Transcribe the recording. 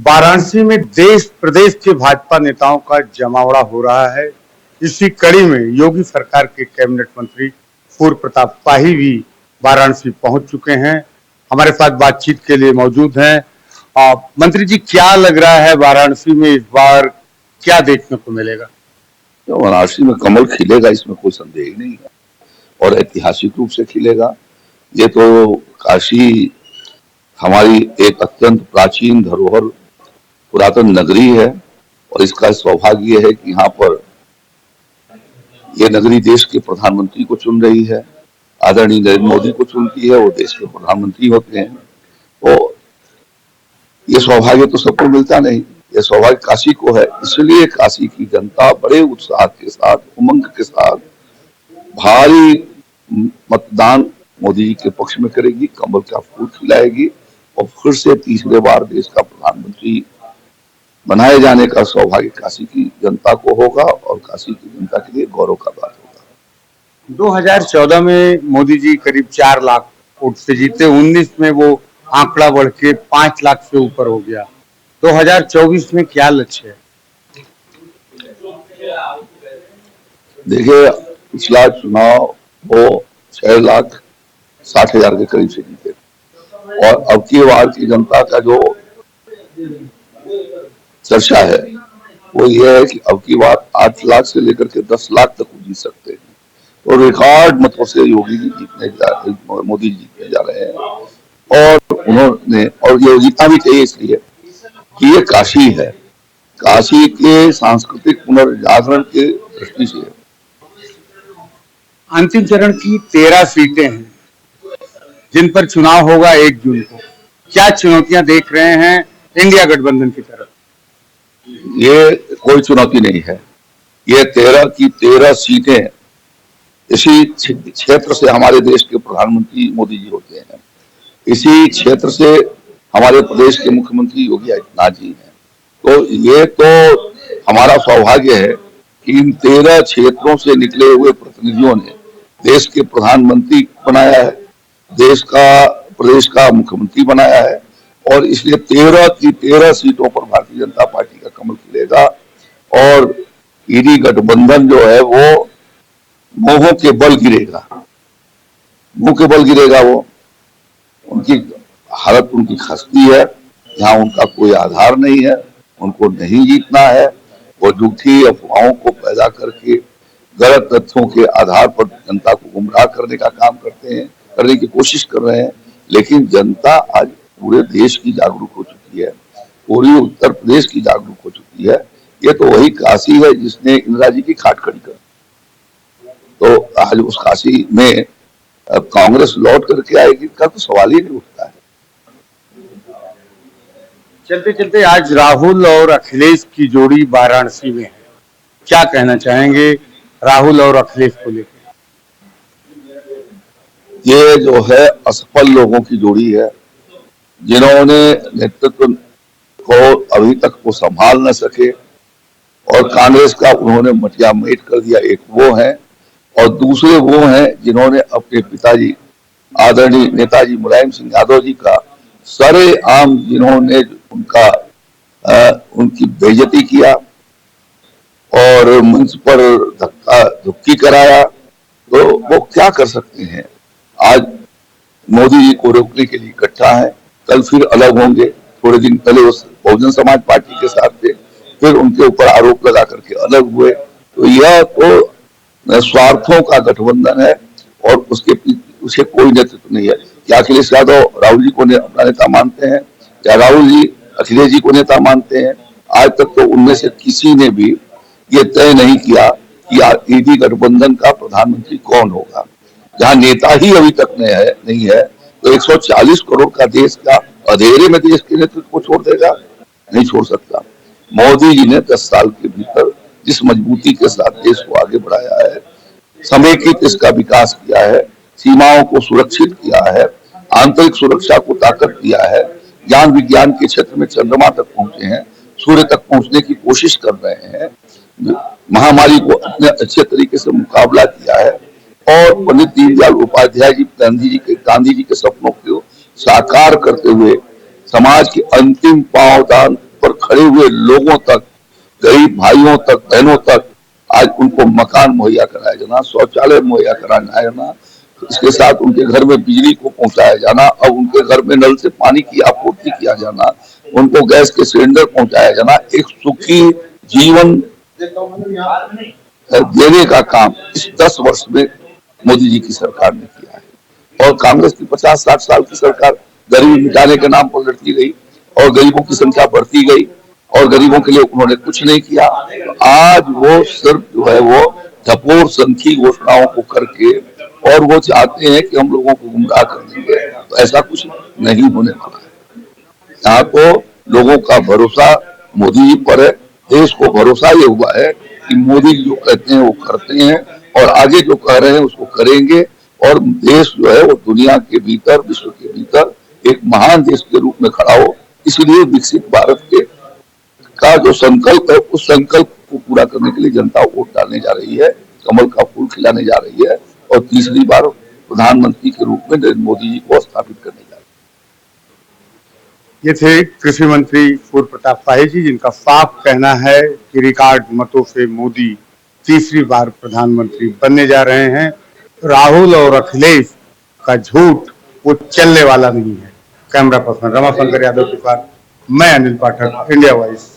वाराणसी में देश प्रदेश के भाजपा नेताओं का जमावड़ा हो रहा है। इसी कड़ी में योगी सरकार के कैबिनेट मंत्री पूर्ण प्रताप शाही भी वाराणसी पहुंच चुके हैं। हमारे साथ बातचीत के लिए मौजूद हैं। मंत्री जी, क्या लग रहा है वाराणसी में इस बार क्या देखने को मिलेगा? तो वाराणसी में कमल खिलेगा, इसमें कोई संदेह ही नहीं है, और ऐतिहासिक रूप से खिलेगा। ये तो काशी हमारी एक अत्यंत प्राचीन धरोहर पुरातन नगरी है, और इसका सौभाग्य है कि यहाँ पर ये नगरी देश के प्रधानमंत्री को चुन रही है। आदरणीय नरेंद्र मोदी को चुनती है, वो देश के प्रधानमंत्री होते हैं। तो ये सौभाग्य तो सबको मिलता नहीं, ये सौभाग्य काशी को है। इसलिए काशी की जनता बड़े उत्साह के साथ, उमंग के साथ भारी मतदान मोदी जी के पक्ष में करेगी, कमल का फूल खिलाएगी, और फिर से तीसरे बार देश का प्रधानमंत्री बनाए जाने का सौभाग्य काशी की जनता को होगा, और काशी की जनता के लिए गौरव का बात होगा। 2014 में मोदी जी करीब 4 लाख वोट से जीते। 19 में वो आंकड़ा बढ़ के 5 लाख से ऊपर हो गया। 2024 में क्या लक्ष्य है? देखिए, पिछला चुनाव वो 6,60,000 के करीब से जीते, और अब की बार की जनता का जो चर्चा है वो ये है कि अब की बार 8 लाख से लेकर के 10 लाख तक जीत सकते हैं। तो रिकॉर्ड मतों से योगी जी मोदी जी जीतने जा रहे हैं, और उन्होंने, और ये जीतना भी चाहिए इसलिए कि ये काशी है, काशी के सांस्कृतिक पुनर्जागरण के दृष्टि से। अंतिम चरण की 13 सीटें हैं जिन पर चुनाव होगा 1 जून को। क्या चुनौतियां देख रहे हैं इंडिया गठबंधन की तरफ? ये कोई चुनौती नहीं है। ये 13 की 13 सीटें इसी क्षेत्र से हमारे देश के प्रधानमंत्री मोदी जी होते हैं, इसी क्षेत्र से हमारे प्रदेश के मुख्यमंत्री योगी आदित्यनाथ जी हैं। तो ये तो हमारा सौभाग्य है कि इन 13 क्षेत्रों से निकले हुए प्रतिनिधियों ने देश के प्रधानमंत्री बनाया है, प्रदेश का मुख्यमंत्री बनाया है, और इसलिए 13 की 13 सीटों पर भारतीय जनता पार्टी का कमल खिलेगा। और ईडी गठबंधन जो है वो मोहों के बल गिरेगा, मुंह के बल गिरेगा। वो उनकी हालत उनकी खस्ती है, जहां उनका कोई आधार नहीं है, उनको नहीं जीतना है। वो झूठी अफवाहों को पैदा करके गलत तथ्यों के आधार पर जनता को गुमराह करने का काम करने की कोशिश कर रहे हैं। लेकिन जनता आज पूरे देश की जागरूक हो चुकी है, पूरी उत्तर प्रदेश की जागरूक हो चुकी है। ये तो वही काशी है जिसने इंदिरा जी की खाट खड़ी कर। तो आज उस काशी में कांग्रेस लौट करके आएगी का तो सवाल ही नहीं उठता है। चलते चलते आज राहुल और अखिलेश की जोड़ी वाराणसी में है, क्या कहना चाहेंगे राहुल और अखिलेश को लेकर? ये जो है असफल लोगों की जोड़ी है, जिन्होंने नेतृत्व को अभी तक वो संभाल न सके, और कांग्रेस का उन्होंने मटियामेट कर दिया। एक वो है, और दूसरे वो हैं जिन्होंने अपने पिताजी आदरणीय नेताजी मुलायम सिंह यादव जी का सरेआम जिन्होंने उनकी बेइज्जती किया और मंच पर धक्का धुक्की कराया। तो वो क्या कर सकते हैं? आज मोदी जी को रोकने के लिए इकट्ठा है, कल फिर अलग होंगे। थोड़े दिन पहले उस बहुजन समाज पार्टी के साथ थे, फिर उनके ऊपर आरोप लगा करके अलग हुए। तो यह तो स्वार्थों का गठबंधन है, और उसे कोई नेतृत्व नहीं है। क्या अखिलेश यादव राहुल जी को अपना नेता मानते हैं, या राहुल जी अखिलेश जी को नेता मानते हैं? आज तक तो उनमें से किसी ने भी ये तय नहीं किया कि ईडी गठबंधन का प्रधानमंत्री कौन होगा। जहां नेता ही अभी तक नहीं है, तो 140 करोड़ का देश का अंधेरे में देश के नेतृत्व को छोड़ देगा? नहीं छोड़ सकता। मोदी जी ने 10 साल के भीतर जिस मजबूती के साथ देश को आगे बढ़ाया है, समेकित इसका विकास किया है, सीमाओं को सुरक्षित किया है, आंतरिक सुरक्षा को ताकत दिया है, ज्ञान विज्ञान के क्षेत्र में चंद्रमा तक पहुंचे हैं, सूर्य तक पहुंचने की कोशिश कर रहे हैं, महामारी को अपने अच्छे तरीके से मुकाबला किया है, और पंडित दीनदयाल उपाध्याय जी गांधी जी के सपनों को साकार करते हुए समाज के अंतिम पांवदान खड़े हुए लोगों तक, गरीब भाइयों तक, बहनों तक आज उनको मकान मुहैया कराया जाना, शौचालय मुहैया कराया जाना, इसके साथ उनके घर में बिजली को पहुंचाया जाना और उनके घर में नल से पानी की आपूर्ति किया जाना, उनको गैस के सिलेंडर पहुंचाया जाना, एक सुखी जीवन देने का काम इस 10 वर्ष में मोदी जी की सरकार ने किया है। और कांग्रेस की 50-60 साल की सरकार गरीबी मिटाने के नाम पर लड़ती गई और गरीबों की संख्या बढ़ती गई और गरीबों के लिए उन्होंने कुछ नहीं किया। आज वो सिर्फ जो है वो धपोर संखी घोषणाओं को करके और वो चाहते हैं कि हम लोगों को गुमराह कर देंगे, तो ऐसा कुछ नहीं होने वाला है। यहाँ तो लोगों का भरोसा मोदी जी पर है, देश को भरोसा ये हुआ है कि मोदी जी जो कहते हैं वो करते हैं और आगे जो कह रहे हैं उसको करेंगे और देश जो है वो दुनिया के भीतर, विश्व के भीतर एक महान देश के रूप में खड़ा हो। इसलिए विकसित भारत के का जो संकल्प है उस संकल्प को पूरा करने के लिए जनता वोट डालने जा रही है, कमल का फूल खिलाने जा रही है और तीसरी बार प्रधानमंत्री के रूप में नरेंद्र मोदी जी को स्थापित करने जा रही है। ये थे कृषि मंत्री पूर्व प्रताप शाही जी, जिनका साफ कहना है कि रिकॉर्ड मतों से मोदी तीसरी बार प्रधानमंत्री बनने जा रहे हैं। राहुल और अखिलेश का झूठ वो चलने वाला नहीं है। कैमरा पर्सन रमाशंकर यादव के साथ मैं अनिल पाठक, इंडिया वॉइस।